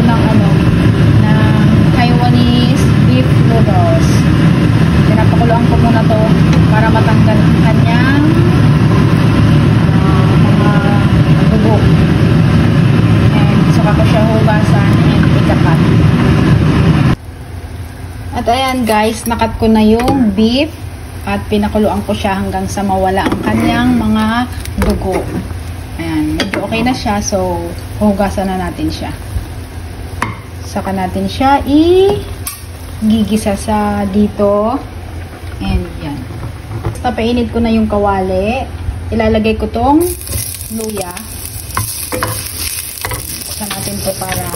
ng Taiwanese beef noodles. Pinapakuluan ko muna to para matanggal ang kanyang mga dugo. And saka ko siya hugasan and ikakat. At ayan guys, nakat ko na yung beef at pinakuluan ko siya hanggang sa mawala ang kanyang mga dugo. Ayan, medyo okay na siya, so hugasan na natin siya. Saka natin siya igigisa sa dito. And yan. Papainit ko na yung kawali. Ilalagay ko tong luya. Buksan natin to para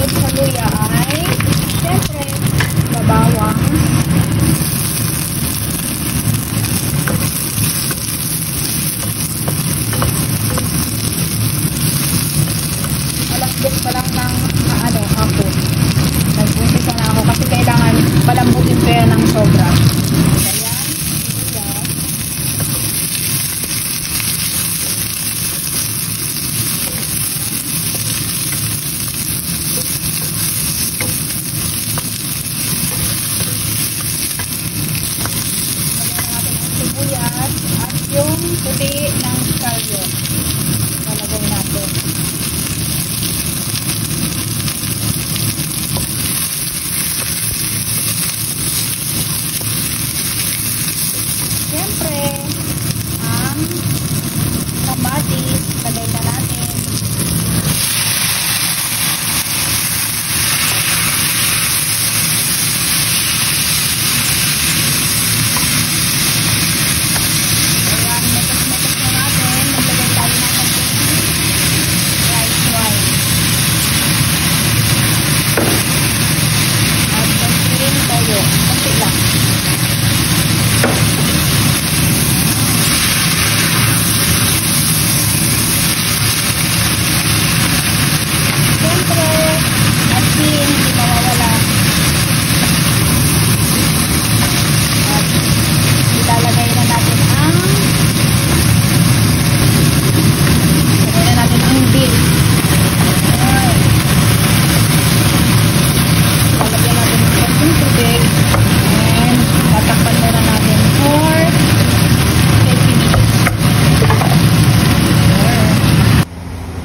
sa luya ay syempre babawang. Alas-dos pa lang ng hapon. Nag-umpisa na ako kasi kailangan palambutin ko yan ng sobra. Yung puti ng cardio lalagay natin. Siyempre ang kamatis lagay na natin.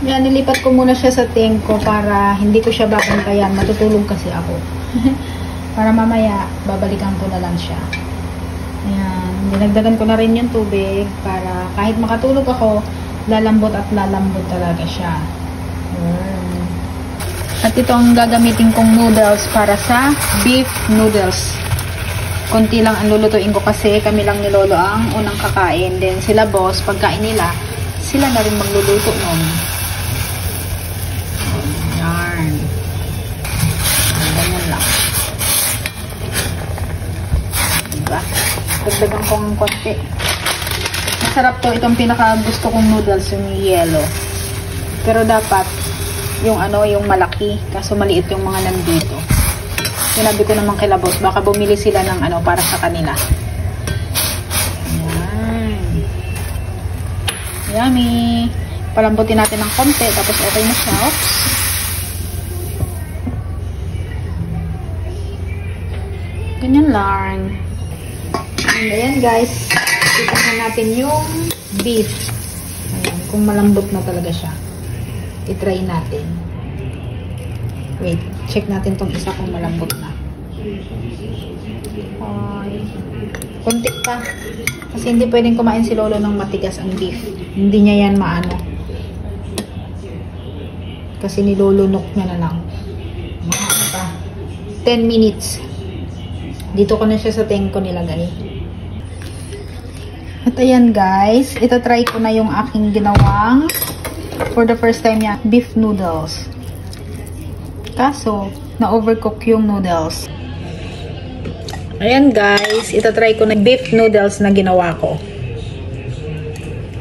Yan, nilipat ko muna siya sa tengko para hindi ko siya babantayan. Matutulog kasi ako. Para mamaya, babalikan ko na lang siya. Ayan, dinagdagan ko na rin yung tubig para kahit makatulog ako, lalambot at lalambot talaga siya. Ayan. At ito ang gagamitin kong noodles para sa beef noodles. Konti lang ang lulutuin ko kasi kami lang ni Lolo ang unang kakain. Then sila boss, pagkain nila, sila na rin magluluto nun. Yarn. Ganyan lang. Diba? Dagdagan ko ng konti. Masarap to. Itong pinaka gusto kong noodles, yung yellow. Pero dapat, yung yung malaki. Kaso maliit yung mga nandito. Sinabi ko naman kay Labos, baka bumili sila ng para sa kanila. Yan. Yummy. Palambutin natin ng konti, tapos okay na siya. Oops. Ganyan lang. And ayan guys, tignan natin yung beef. Ayan, kung malambot na talaga siya. I-try natin. Wait, check natin tong isa kung malambot na. Ay, kunti pa. Kasi hindi pwedeng kumain si Lolo ng matigas ang beef. Hindi niya yan maano. Kasi nilulunok niya na lang. Mga pa. 10 minutes. Dito ko na siya sa tengko nilagay. At ayan guys, ito-try ko na yung aking ginawang for the first time niya, beef noodles. Kaso, na-overcook yung noodles. Ayan guys, ito-try ko na beef noodles na ginawa ko.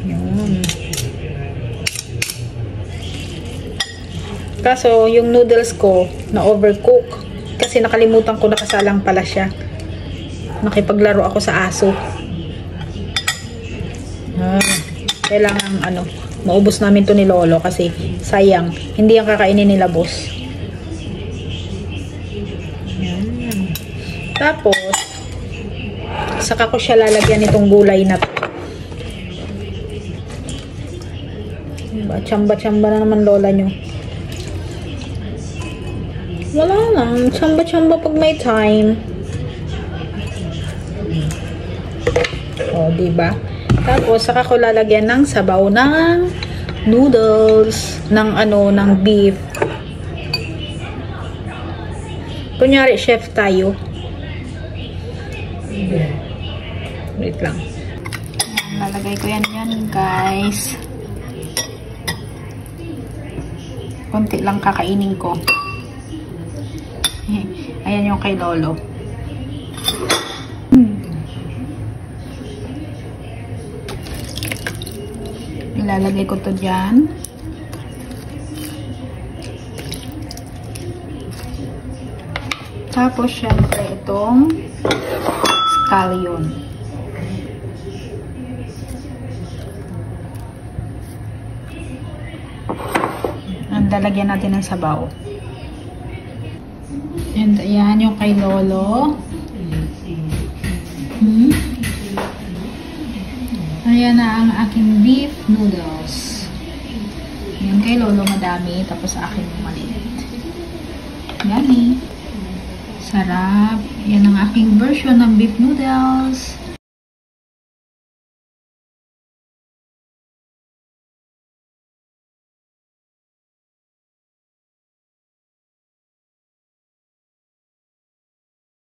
Ayan. Kaso, yung noodles ko, na-overcook. Kasi nakalimutan ko nakasalang pala siya. Nakipaglaro ako sa aso. Kailangan ano, maubos namin to ni Lolo kasi sayang. Hindi ang kakainin nila boss. Yan. Tapos, saka ko siya lalagyan nitong gulay na to. Tsamba-tsamba na naman lola nyo. Wala lang. Tsamba-tsamba pag may time. O, diba? Tapos, saka ko lalagyan ng sabaw ng noodles. Ng beef. Kunyari, chef tayo. Wait lang. Lalagay ko yan guys. Konti lang kakainin ko. Ayan yung kay Lolo. Ilalagay ko to dyan. Tapos, syempre, itong scallion. Lalagyan natin ng sabaw. And ayan yung kay Lolo. Ayan na ang aking beef noodles. Yung kay Lolo madami, tapos akin maliit. Yummy. Sarap. Yan ang aking version ng beef noodles.